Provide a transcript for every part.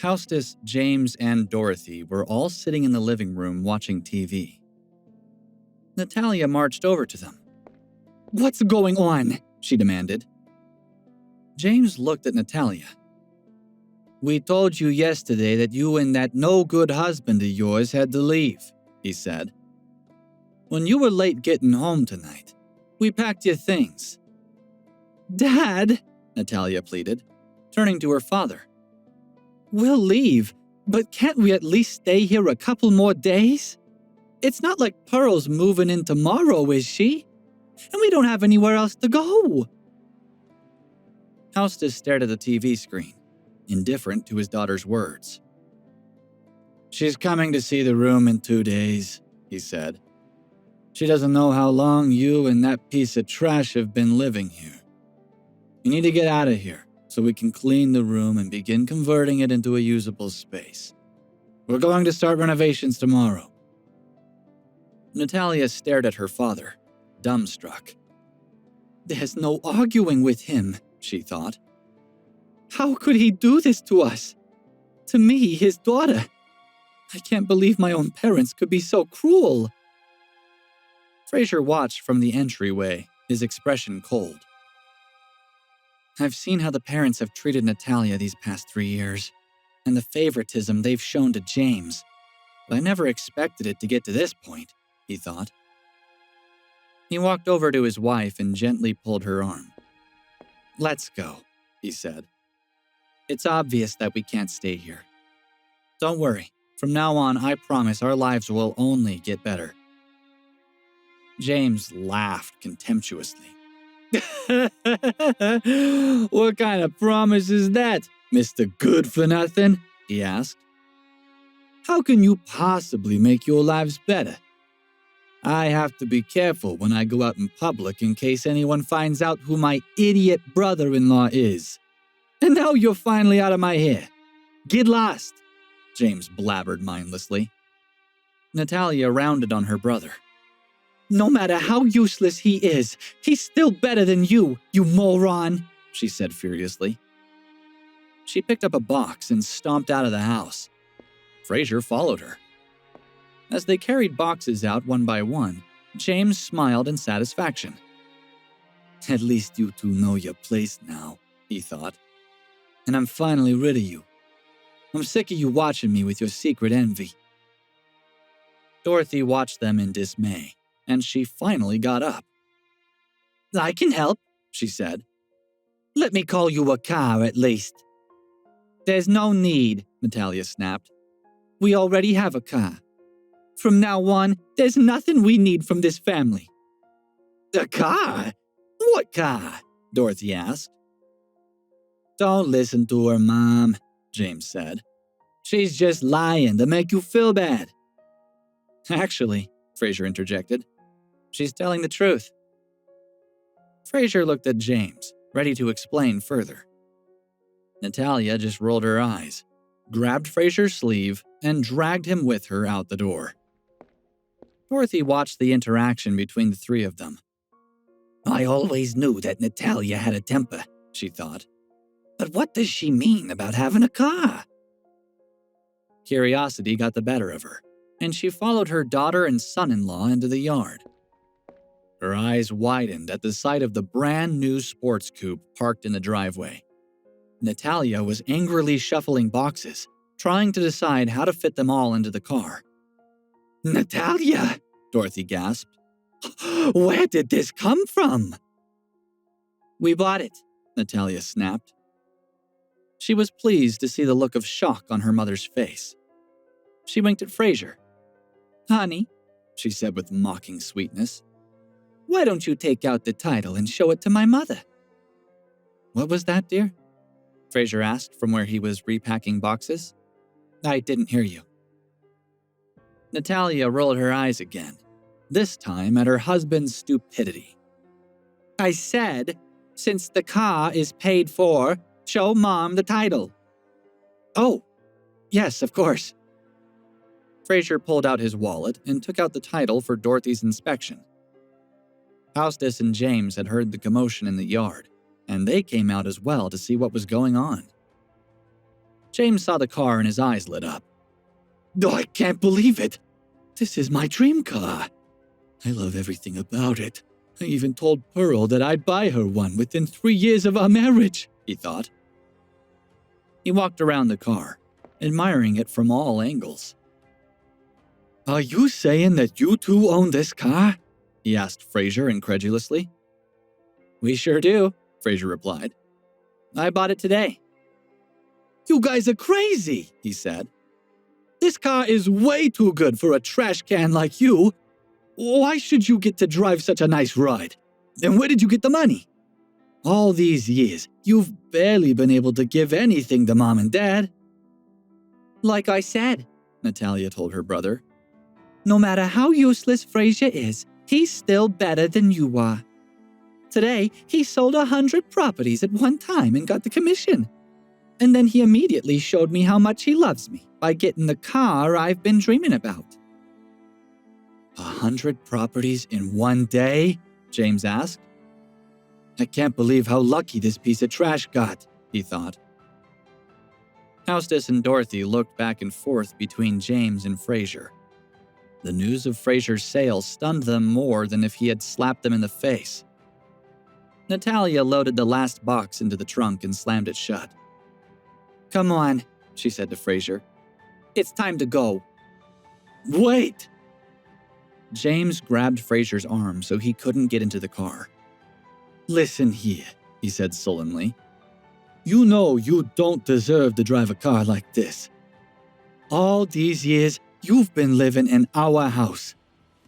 Hostess, James, and Dorothy were all sitting in the living room watching TV. Natalia marched over to them. "What's going on?" she demanded. James looked at Natalia. "We told you yesterday that you and that no-good husband of yours had to leave," he said. "When you were late getting home tonight, we packed your things." "Dad," Natalia pleaded, turning to her father. "We'll leave, but can't we at least stay here a couple more days? It's not like Pearl's moving in tomorrow, is she? And we don't have anywhere else to go." Hostess stared at the TV screen, indifferent to his daughter's words. "She's coming to see the room in 2 days," he said. "She doesn't know how long you and that piece of trash have been living here. You need to get out of here so we can clean the room and begin converting it into a usable space. We're going to start renovations tomorrow." Natalia stared at her father, dumbstruck. "There's no arguing with him," she thought. "How could he do this to us? To me, his daughter. I can't believe my own parents could be so cruel." Frazier watched from the entryway, his expression cold. "I've seen how the parents have treated Natalia these past 3 years, and the favoritism they've shown to James, but I never expected it to get to this point," he thought. He walked over to his wife and gently pulled her arm. "Let's go," he said. "It's obvious that we can't stay here. Don't worry, from now on I promise our lives will only get better." James laughed contemptuously. "What kind of promise is that, Mr. Good-for-Nothing?" he asked. "How can you possibly make your lives better? I have to be careful when I go out in public in case anyone finds out who my idiot brother-in-law is. And now you're finally out of my hair. Get lost," James blabbered mindlessly. Natalia rounded on her brother. "No matter how useless he is, he's still better than you moron," she said furiously. She picked up a box and stomped out of the house. Frazier followed her. As they carried boxes out one by one, James smiled in satisfaction. "At least you two know your place now," he thought. "And I'm finally rid of you. I'm sick of you watching me with your secret envy." Dorothy watched them in dismay, and she finally got up. "I can help," she said. "Let me call you a car at least." "There's no need," Natalia snapped. "We already have a car. From now on, there's nothing we need from this family." "A car? What car?" Dorothy asked. "Don't listen to her, Mom," James said. "She's just lying to make you feel bad." "Actually," Frazier interjected, "she's telling the truth." Frazier looked at James, ready to explain further. Natalia just rolled her eyes, grabbed Frazier's sleeve, and dragged him with her out the door. Dorothy watched the interaction between the three of them. "I always knew that Natalia had a temper," she thought. "But what does she mean about having a car?" Curiosity got the better of her, and she followed her daughter and son-in-law into the yard. Her eyes widened at the sight of the brand new sports coupe parked in the driveway. Natalia was angrily shuffling boxes, trying to decide how to fit them all into the car. "Natalia!" Dorothy gasped. "Where did this come from?" "We bought it," Natalia snapped. She was pleased to see the look of shock on her mother's face. She winked at Frazier. "Honey," she said with mocking sweetness, "why don't you take out the title and show it to my mother?" "What was that, dear?" Frazier asked from where he was repacking boxes. "I didn't hear you." Natalia rolled her eyes again, this time at her husband's stupidity. "I said, since the car is paid for, show Mom the title." "Oh, yes, of course." Frazier pulled out his wallet and took out the title for Dorothy's inspection. Hostess and James had heard the commotion in the yard, and they came out as well to see what was going on. James saw the car and his eyes lit up. "Oh, I can't believe it! This is my dream car. I love everything about it. I even told Pearl that I'd buy her one within 3 years of our marriage," he thought. He walked around the car, admiring it from all angles. "Are you saying that you two own this car?" he asked Frazier incredulously. "We sure do," Frazier replied. "I bought it today." "You guys are crazy," he said. "This car is way too good for a trash can like you. Why should you get to drive such a nice ride? And where did you get the money? All these years, you've barely been able to give anything to Mom and Dad." "Like I said," Natalia told her brother, "no matter how useless Frazier is, he's still better than you are. Today, he sold 100 properties at one time and got the commission. And then he immediately showed me how much he loves me by getting the car I've been dreaming about." 100 properties in one day? James asked. "I can't believe how lucky this piece of trash got," he thought. Hostess and Dorothy looked back and forth between James and Frazier. The news of Frazier's sale stunned them more than if he had slapped them in the face. Natalia loaded the last box into the trunk and slammed it shut. "Come on," she said to Frazier. "It's time to go." "Wait!" James grabbed Frazier's arm so he couldn't get into the car. "Listen here," he said sullenly. "You know you don't deserve to drive a car like this. All these years, you've been living in our house,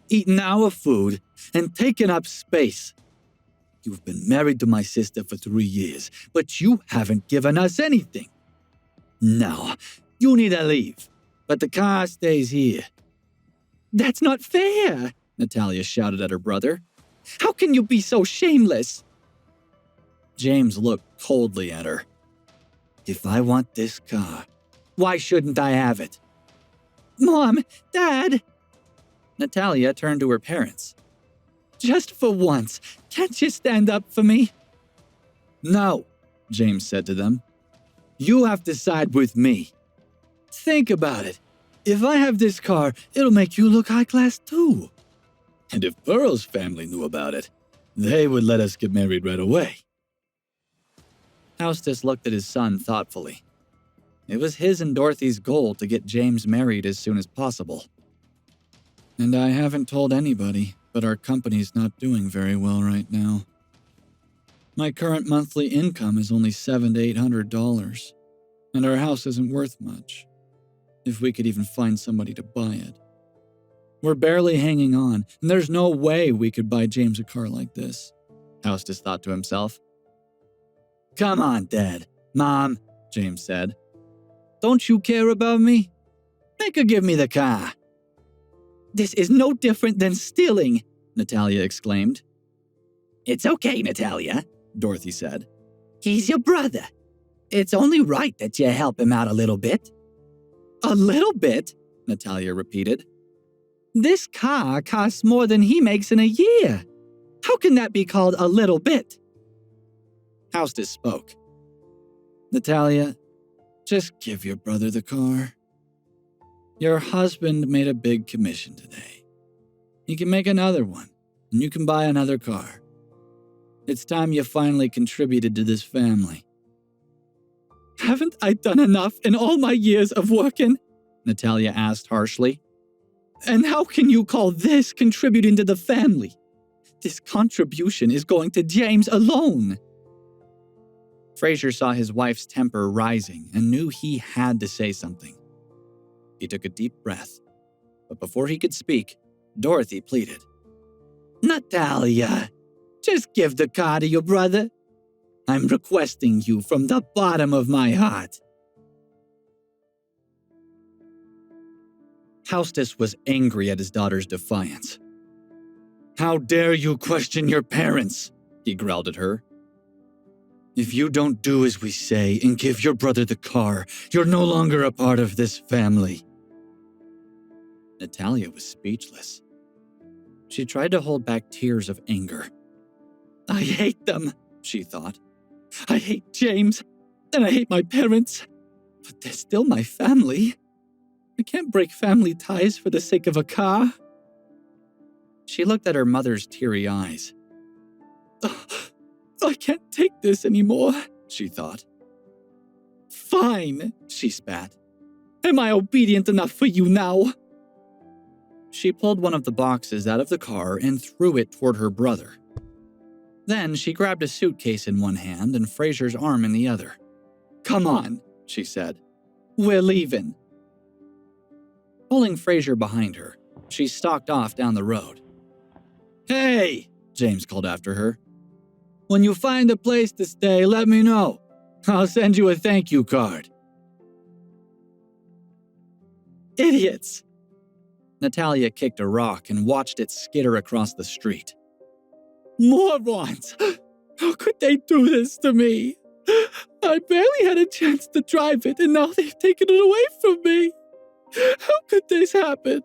eating our food, and taking up space. You've been married to my sister for 3 years, but you haven't given us anything. Now, you need to leave, but the car stays here." "That's not fair," Natalia shouted at her brother. "How can you be so shameless?" James looked coldly at her. "If I want this car, why shouldn't I have it?" "Mom, Dad!" Natalia turned to her parents. "Just for once, can't you stand up for me?" "No," James said to them. "You have to side with me. Think about it. If I have this car, it'll make you look high class too. And if Pearl's family knew about it, they would let us get married right away." Hostess looked at his son thoughtfully. It was his and Dorothy's goal to get James married as soon as possible. "And I haven't told anybody, but our company's not doing very well right now. My current monthly income is only $700 to $800, and our house isn't worth much, if we could even find somebody to buy it. We're barely hanging on, and there's no way we could buy James a car like this," Hostess thought to himself. "Come on, Dad. Mom," James said. "Don't you care about me? Make her give me the car." "This is no different than stealing," Natalia exclaimed. "It's okay, Natalia," Dorothy said. "He's your brother. It's only right that you help him out a little bit." "A little bit?" Natalia repeated. "This car costs more than he makes in a year. How can that be called a little bit?" Hostess spoke. "Natalia, just give your brother the car. Your husband made a big commission today. He can make another one, and you can buy another car. It's time you finally contributed to this family." "Haven't I done enough in all my years of working?" Natalia asked harshly. "And how can you call this contributing to the family? This contribution is going to James alone." Frazier saw his wife's temper rising and knew he had to say something. He took a deep breath, but before he could speak, Dorothy pleaded. "Natalia, just give the car to your brother. I'm requesting you from the bottom of my heart." Hostess was angry at his daughter's defiance. "How dare you question your parents?" he growled at her. "If you don't do as we say and give your brother the car, you're no longer a part of this family." Natalia was speechless. She tried to hold back tears of anger. "I hate them," she thought. "I hate James, and I hate my parents. But they're still my family. I can't break family ties for the sake of a car. She looked at her mother's teary eyes. I can't take this anymore, she thought. Fine, she spat. Am I obedient enough for you now? She pulled one of the boxes out of the car and threw it toward her brother. Then she grabbed a suitcase in one hand and Frazier's arm in the other. Come on, she said. We're leaving. Pulling Frazier behind her, she stalked off down the road. Hey, James called after her. When you find a place to stay, let me know. I'll send you a thank you card. Idiots! Natalia kicked a rock and watched it skitter across the street. Morons! How could they do this to me? I barely had a chance to drive it, and now they've taken it away from me. How could this happen?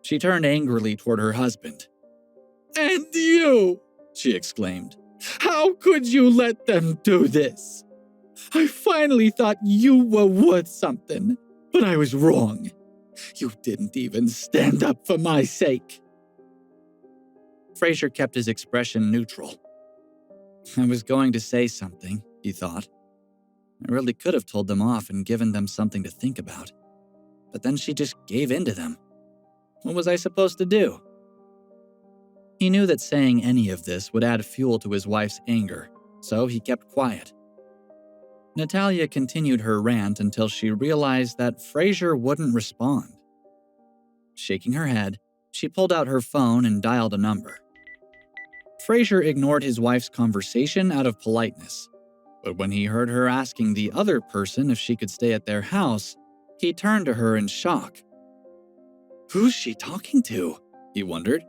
She turned angrily toward her husband. And you, she exclaimed. How could you let them do this? I finally thought you were worth something, but I was wrong. You didn't even stand up for my sake. Frazier kept his expression neutral. I was going to say something, he thought. I really could have told them off and given them something to think about. But then she just gave in to them. What was I supposed to do? He knew that saying any of this would add fuel to his wife's anger, so he kept quiet. Natalia continued her rant until she realized that Frazier wouldn't respond. Shaking her head, she pulled out her phone and dialed a number. Frazier ignored his wife's conversation out of politeness, but when he heard her asking the other person if she could stay at their house, he turned to her in shock. Who's she talking to? He wondered.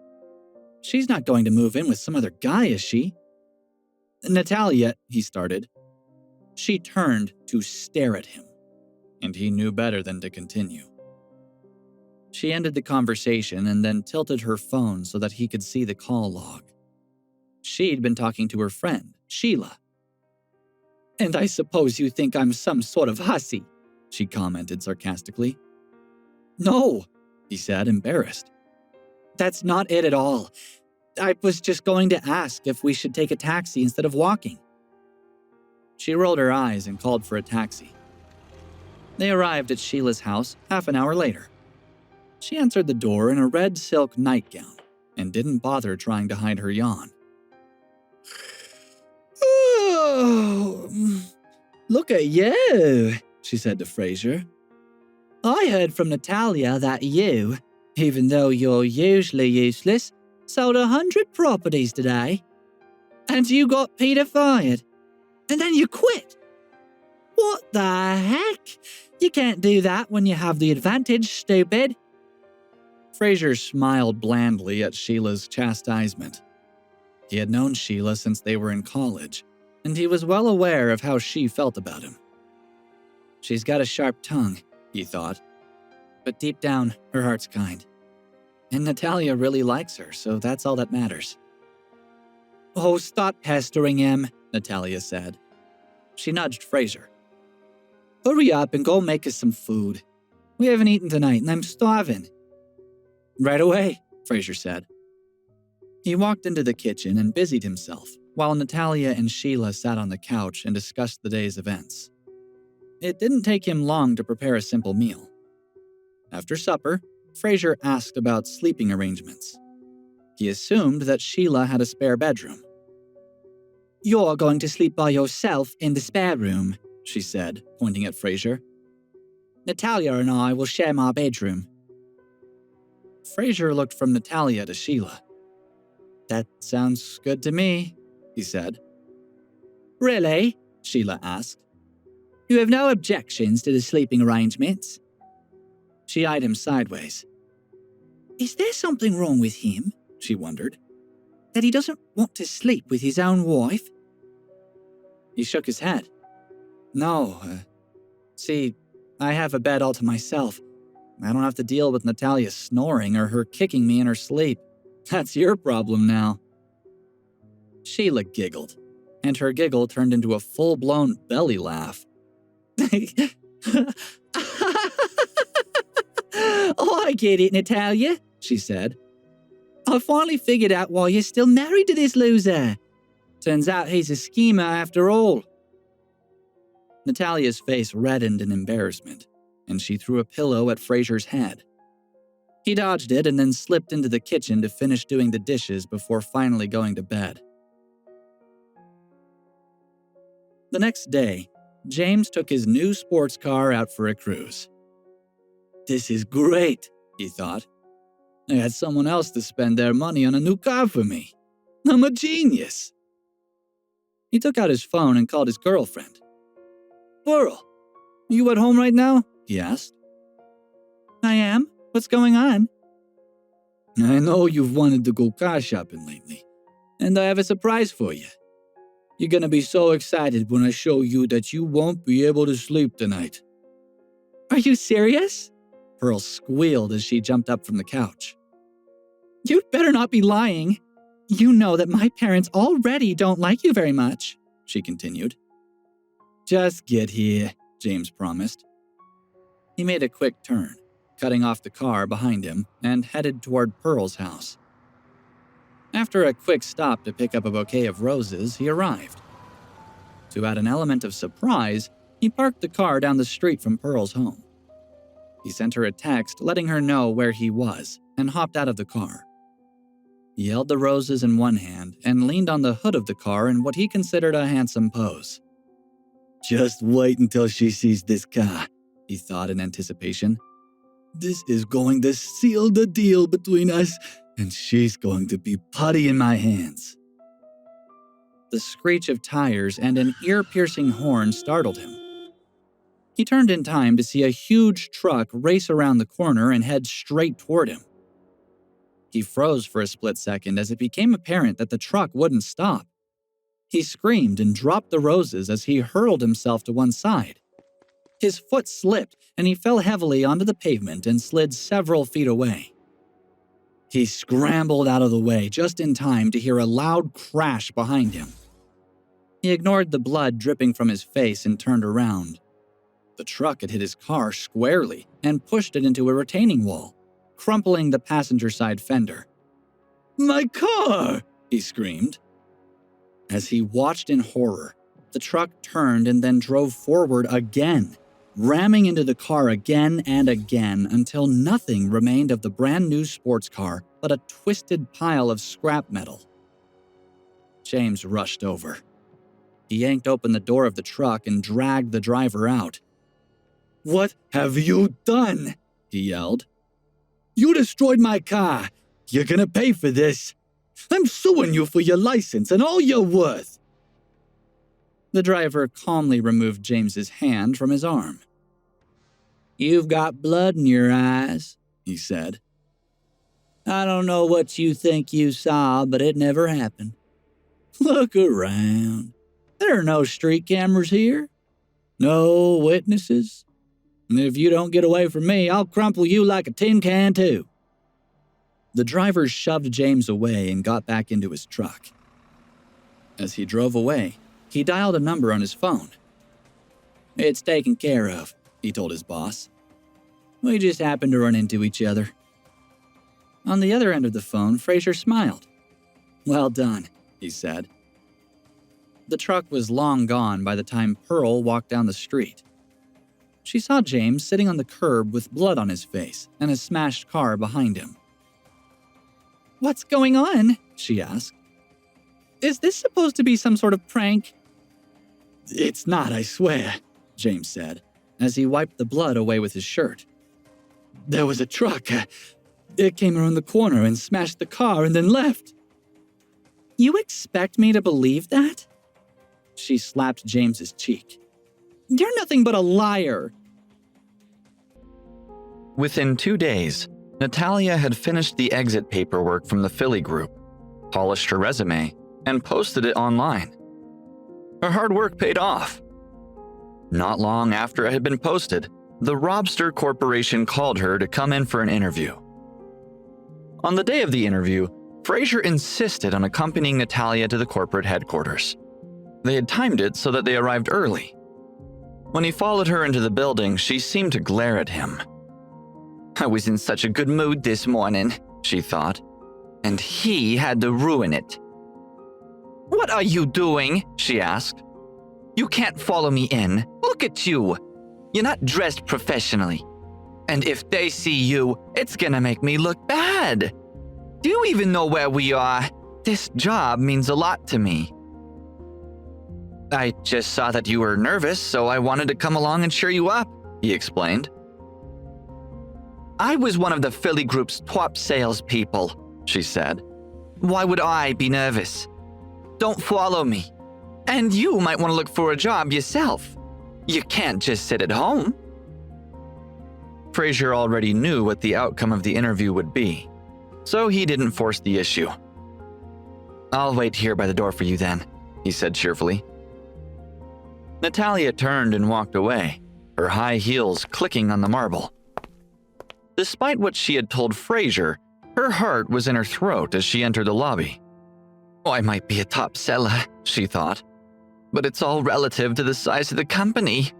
She's not going to move in with some other guy, is she? Natalia, he started. She turned to stare at him, and he knew better than to continue. She ended the conversation and then tilted her phone so that he could see the call log. She'd been talking to her friend, Sheila. And I suppose you think I'm some sort of hussy, she commented sarcastically. No, he said, embarrassed. That's not it at all. I was just going to ask if we should take a taxi instead of walking. She rolled her eyes and called for a taxi. They arrived at Sheila's house half an hour later. She answered the door in a red silk nightgown and didn't bother trying to hide her yawn. Oh, look at you, she said to Frazier. I heard from Natalia that you, even though you're usually useless, sold 100 properties today. And you got Peter fired. And then you quit. What the heck? You can't do that when you have the advantage, stupid. Frazier smiled blandly at Sheila's chastisement. He had known Sheila since they were in college, and he was well aware of how she felt about him. She's got a sharp tongue, he thought, but deep down, her heart's kind. And Natalia really likes her, so that's all that matters. Oh, stop pestering him, Natalia said. She nudged Frazier. Hurry up and go make us some food. We haven't eaten tonight, and I'm starving. Right away, Frazier said. He walked into the kitchen and busied himself, while Natalia and Sheila sat on the couch and discussed the day's events. It didn't take him long to prepare a simple meal. After supper, Frazier asked about sleeping arrangements. He assumed that Sheila had a spare bedroom. You're going to sleep by yourself in the spare room, she said, pointing at Frazier. Natalia and I will share my bedroom. Frazier looked from Natalia to Sheila. That sounds good to me, he said. Really? Sheila asked. You have no objections to the sleeping arrangements? She eyed him sideways. Is there something wrong with him? She wondered. That he doesn't want to sleep with his own wife? He shook his head. No, see, I have a bed all to myself. I don't have to deal with Natalia snoring or her kicking me in her sleep. That's your problem now. Sheila giggled, and her giggle turned into a full-blown belly laugh. Oh, I get it, Natalia, she said. I finally figured out why you're still married to this loser. Turns out he's a schemer after all. Natalia's face reddened in embarrassment, and she threw a pillow at Frazier's head. He dodged it and then slipped into the kitchen to finish doing the dishes before finally going to bed. The next day, James took his new sports car out for a cruise. This is great, he thought. I had someone else to spend their money on a new car for me. I'm a genius. He took out his phone and called his girlfriend. Pearl, are you at home right now? He asked. I am. What's going on? I know you've wanted to go car shopping lately, and I have a surprise for you. You're gonna be so excited when I show you that you won't be able to sleep tonight. Are you serious? Pearl squealed as she jumped up from the couch. You'd better not be lying. You know that my parents already don't like you very much, she continued. Just get here, James promised. He made a quick turn, cutting off the car behind him, and headed toward Pearl's house. After a quick stop to pick up a bouquet of roses, he arrived. To add an element of surprise, he parked the car down the street from Pearl's home. He sent her a text letting her know where he was and hopped out of the car. He held the roses in one hand and leaned on the hood of the car in what he considered a handsome pose. Just wait until she sees this car, he thought in anticipation. This is going to seal the deal between us, and she's going to be putty in my hands. The screech of tires and an ear-piercing horn startled him. He turned in time to see a huge truck race around the corner and head straight toward him. He froze for a split second as it became apparent that the truck wouldn't stop. He screamed and dropped the roses as he hurled himself to one side. His foot slipped and he fell heavily onto the pavement and slid several feet away. He scrambled out of the way just in time to hear a loud crash behind him. He ignored the blood dripping from his face and turned around. The truck had hit his car squarely and pushed it into a retaining wall, crumpling the passenger side fender. "My car!" he screamed. As he watched in horror, the truck turned and then drove forward again, ramming into the car again and again until nothing remained of the brand new sports car but a twisted pile of scrap metal. James rushed over. He yanked open the door of the truck and dragged the driver out. "What have you done?" he yelled. "You destroyed my car. You're gonna pay for this. I'm suing you for your license and all you're worth." The driver calmly removed James's hand from his arm. "You've got blood in your eyes," he said. "I don't know what you think you saw, but it never happened. Look around. There are no street cameras here. No witnesses. And if you don't get away from me, I'll crumple you like a tin can too." The driver shoved James away and got back into his truck. As he drove away, he dialed a number on his phone. "It's taken care of," he told his boss. "We just happened to run into each other." On the other end of the phone, Frazier smiled. "Well done," he said. The truck was long gone by the time Pearl walked down the street. She saw James sitting on the curb with blood on his face and a smashed car behind him. "What's going on?" she asked. "Is this supposed to be some sort of prank?" "It's not, I swear," James said, as he wiped the blood away with his shirt. "There was a truck. It came around the corner and smashed the car and then left." "You expect me to believe that?" She slapped James's cheek. "You're nothing but a liar." Within 2 days, Natalia had finished the exit paperwork from the Philly group, polished her resume, and posted it online. Her hard work paid off. Not long after it had been posted, the Robster Corporation called her to come in for an interview. On the day of the interview, Frazier insisted on accompanying Natalia to the corporate headquarters. They had timed it so that they arrived early. When he followed her into the building, she seemed to glare at him. I was in such a good mood this morning, she thought, and he had to ruin it. What are you doing? She asked. You can't follow me in. Look at you. You're not dressed professionally. And if they see you, it's gonna make me look bad. Do you even know where we are? This job means a lot to me. I just saw that you were nervous, so I wanted to come along and cheer you up, he explained. I was one of the Philly group's top salespeople, she said. Why would I be nervous? Don't follow me. And you might want to look for a job yourself. You can't just sit at home. Frazier already knew what the outcome of the interview would be, so he didn't force the issue. I'll wait here by the door for you then, he said cheerfully. Natalia turned and walked away, her high heels clicking on the marble. Despite what she had told Frazier, her heart was in her throat as she entered the lobby. Oh, I might be a top seller, she thought, but it's all relative to the size of the company.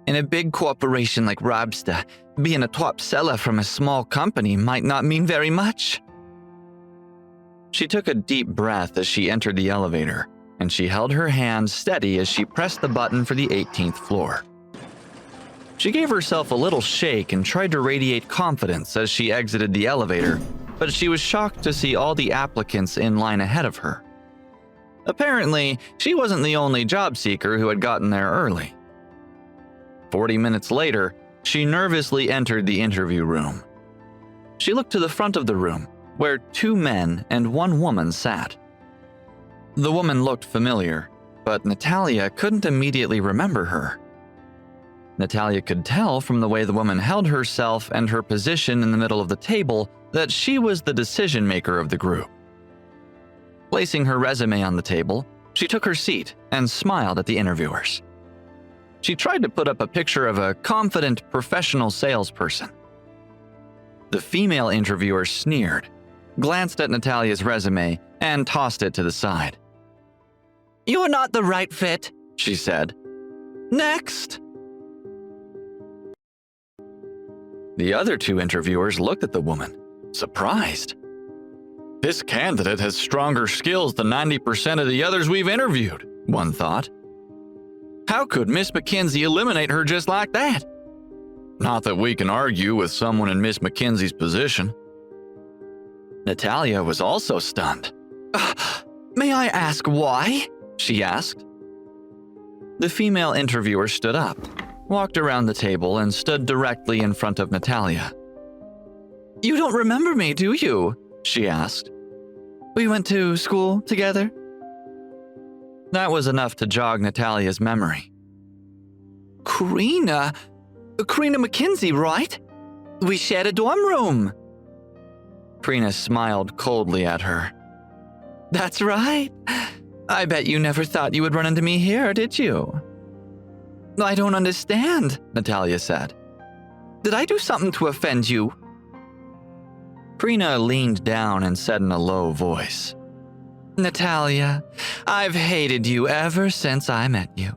In a big corporation like Robster, being a top seller from a small company might not mean very much. She took a deep breath as she entered the elevator, and she held her hand steady as she pressed the button for the 18th floor. She gave herself a little shake and tried to radiate confidence as she exited the elevator, but she was shocked to see all the applicants in line ahead of her. Apparently, she wasn't the only job seeker who had gotten there early. 40 minutes later, she nervously entered the interview room. She looked to the front of the room, where 2 men and 1 woman sat. The woman looked familiar, but Natalia couldn't immediately remember her. Natalia could tell from the way the woman held herself and her position in the middle of the table that she was the decision maker of the group. Placing her resume on the table, she took her seat and smiled at the interviewers. She tried to put up a picture of a confident, professional salesperson. The female interviewer sneered, glanced at Natalia's resume, and tossed it to the side. You're not the right fit, she said. Next! The other 2 interviewers looked at the woman, surprised. This candidate has stronger skills than 90% of the others we've interviewed, one thought. How could Miss McKenzie eliminate her just like that? Not that we can argue with someone in Miss McKenzie's position. Natalia was also stunned. May I ask why? She asked. The female interviewer stood up, walked around the table, and stood directly in front of Natalia. You don't remember me, do you? She asked. We went to school together. That was enough to jog Natalia's memory. Karina McKenzie, right? We shared a dorm room. Karina smiled coldly at her. That's right. I bet you never thought you would run into me here, did you? I don't understand, Natalia said. Did I do something to offend you? Karina leaned down and said in a low voice, Natalia, I've hated you ever since I met you.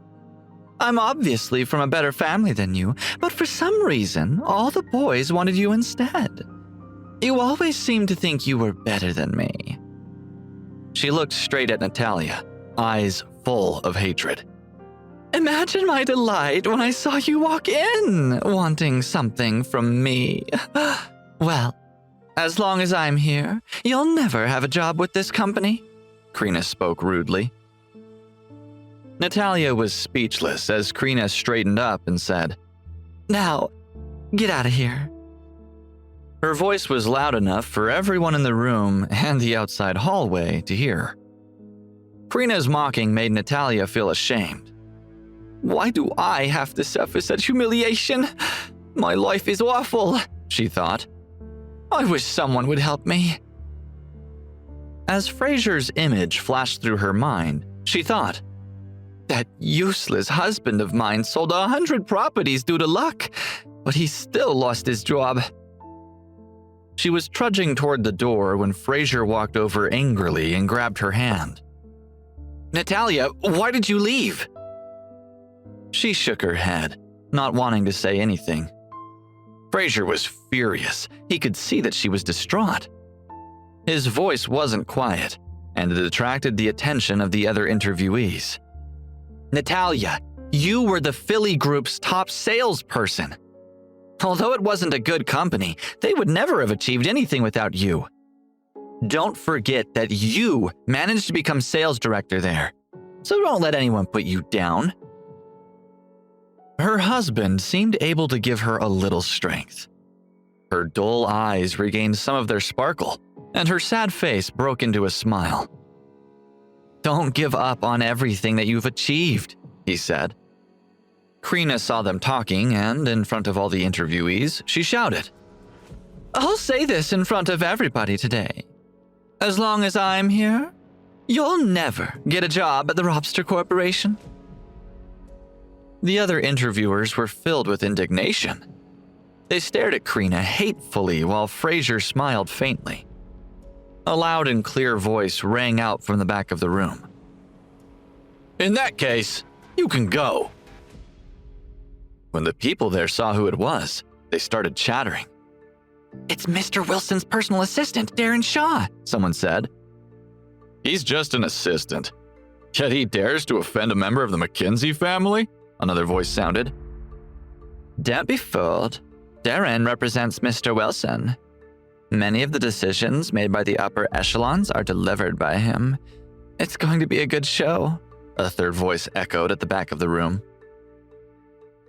I'm obviously from a better family than you, but for some reason, all the boys wanted you instead. You always seemed to think you were better than me. She looked straight at Natalia, eyes full of hatred. Imagine my delight when I saw you walk in, wanting something from me. Well, as long as I'm here, you'll never have a job with this company. Karina spoke rudely. Natalia was speechless as Karina straightened up and said, Now, get out of here. Her voice was loud enough for everyone in the room and the outside hallway to hear. Karina's mocking made Natalia feel ashamed. Why do I have to suffer such humiliation? My life is awful, she thought. I wish someone would help me. As Frazier's image flashed through her mind, she thought, that useless husband of mine sold 100 properties due to luck, but he still lost his job. She was trudging toward the door when Frazier walked over angrily and grabbed her hand. Natalia, why did you leave? She shook her head, not wanting to say anything. Frazier was furious. He could see that she was distraught. His voice wasn't quiet, and it attracted the attention of the other interviewees. Natalia, you were the Philly Group's top salesperson. Although it wasn't a good company, they would never have achieved anything without you. Don't forget that you managed to become sales director there, so don't let anyone put you down. Her husband seemed able to give her a little strength. Her dull eyes regained some of their sparkle, and her sad face broke into a smile. Don't give up on everything that you've achieved, he said. Krina saw them talking, and in front of all the interviewees, she shouted, I'll say this in front of everybody today. As long as I'm here, you'll never get a job at the Robster Corporation. The other interviewers were filled with indignation. They stared at Krina hatefully while Frazier smiled faintly. A loud and clear voice rang out from the back of the room. In that case, you can go. When the people there saw who it was, they started chattering. It's Mr. Wilson's personal assistant, Darren Shaw, someone said. He's just an assistant. Yet he dares to offend a member of the McKinsey family? Another voice sounded. Don't be fooled. Darren represents Mr. Wilson. Many of the decisions made by the upper echelons are delivered by him. It's going to be a good show, a third voice echoed at the back of the room.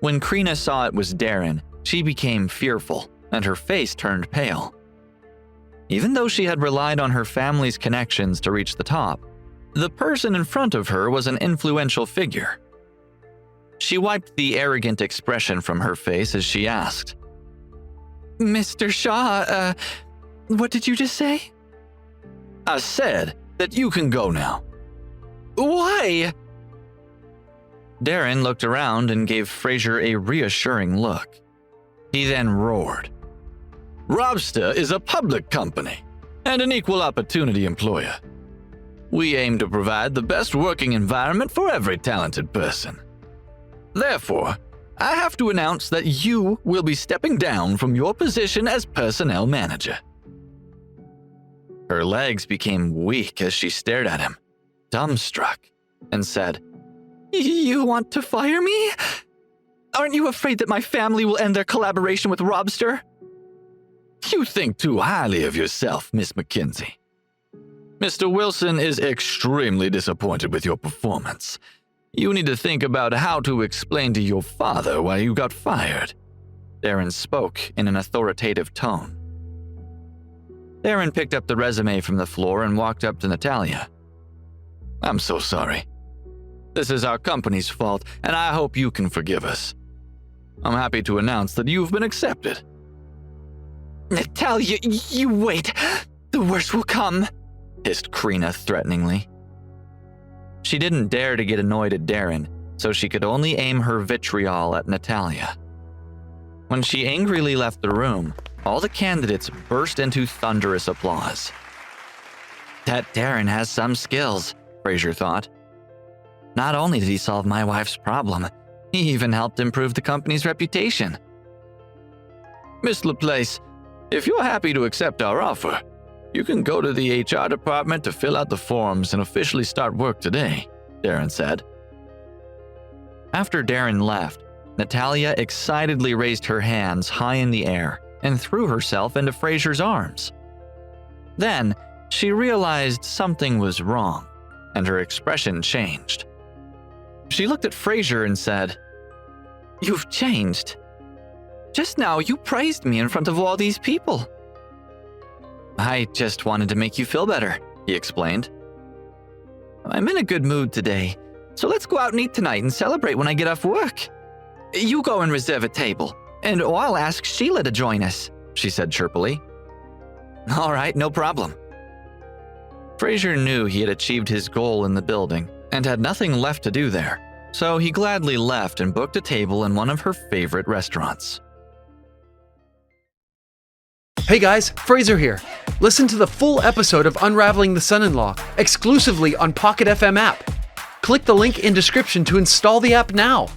When Krina saw it was Darren, she became fearful, and her face turned pale. Even though she had relied on her family's connections to reach the top, the person in front of her was an influential figure. She wiped the arrogant expression from her face as she asked, Mr. Shaw, what did you just say? I said that you can go now. Why? Darren looked around and gave Frazier a reassuring look. He then roared. Robster is a public company and an equal opportunity employer. We aim to provide the best working environment for every talented person. Therefore, I have to announce that you will be stepping down from your position as personnel manager. Her legs became weak as she stared at him, dumbstruck, and said, You want to fire me? Aren't you afraid that my family will end their collaboration with Robster? You think too highly of yourself, Miss McKinsey. Mr. Wilson is extremely disappointed with your performance. You need to think about how to explain to your father why you got fired. Darren spoke in an authoritative tone. Darren picked up the resume from the floor and walked up to Natalia. I'm so sorry. This is our company's fault, and I hope you can forgive us. I'm happy to announce that you've been accepted. Natalia, you wait. The worst will come, hissed Krina threateningly. She didn't dare to get annoyed at Darren, so she could only aim her vitriol at Natalia. When she angrily left the room, all the candidates burst into thunderous applause. That Darren has some skills, Frazier thought. Not only did he solve my wife's problem, he even helped improve the company's reputation. Miss Laplace, if you're happy to accept our offer, you can go to the HR department to fill out the forms and officially start work today, Darren said. After Darren left, Natalia excitedly raised her hands high in the air and threw herself into Frazier's arms. Then, she realized something was wrong, and her expression changed. She looked at Frazier and said, You've changed. Just now you praised me in front of all these people. I just wanted to make you feel better, he explained. I'm in a good mood today, so let's go out and eat tonight and celebrate when I get off work. You go and reserve a table, and I'll ask Sheila to join us, she said chirpily. All right, no problem. Frazier knew he had achieved his goal in the building and had nothing left to do there, so he gladly left and booked a table in one of her favorite restaurants. Hey guys, Frazier here. Listen to the full episode of Unraveling the Son-In-Law exclusively on Pocket FM app. Click the link in description to install the app now.